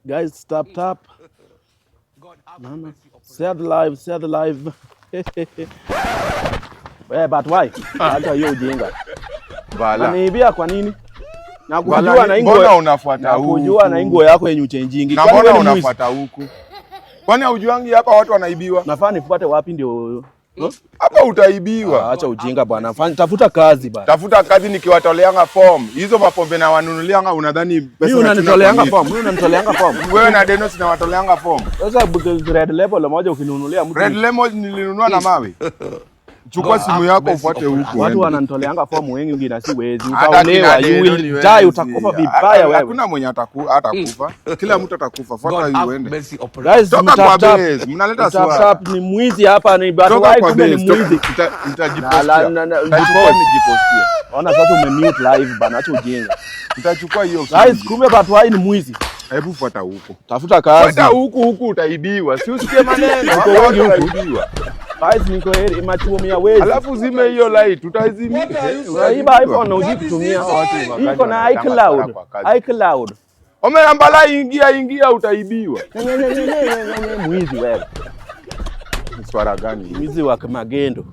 Guys, tap. No. Share the live. But why? Acha hiyo ujinga. Bala. Aniibia kwa nini? Na kujua na ingo. Mbona unafuata huku? Kujua na ingo yako yenye uchenjingi. Na mbona unafuata huku? Kwani haujuangi hapa watu wanaibiwa? Nafaa nifuate wapi ndio? Hapa utaibiwa. Acha ujinga bwana. Tafuta kazi bwana. Tafuta kazi nikiwatoleanga form. Hizo mapombe na wanunulianga unadhani pesa mimi unanitoleanga form. Mimi unanitoleanga form. Wewe na Denos na watoleanga form. Sasa red label moja ukinunulia mtu. Red label nilinunua na mawe. Chukua simu yako ufuate huku. Watu wananitoleanga form wengi wengine si wezi. Utaolewa, you will die, utakufa vibaya wewe. Hakuna mwenye atakufa. Kila mtu atakufa. Fuata hiyo uende. Guys, mnaleta swala. Ni mwizi hapa ni bado wai kumbe ni mwizi. Nitajipostia. Ona sasa umemute live bana, acha ujinga. Nitachukua hiyo. Guys, kumbe bado wai ni mwizi. Hebu fuata huko. Tafuta kazi. Fuata huku utaibiwa. Si usikie maneno. Uko wengi utaibiwa. Guys, niko heri imatumia wezi. Alafu zime hiyo light, tutazimia. Unaiba iPhone na ujitumia. Iko na iCloud. Omeambala ingia utaibiwa. Mwizi wewe. Swara gani? Mwizi wa magendo.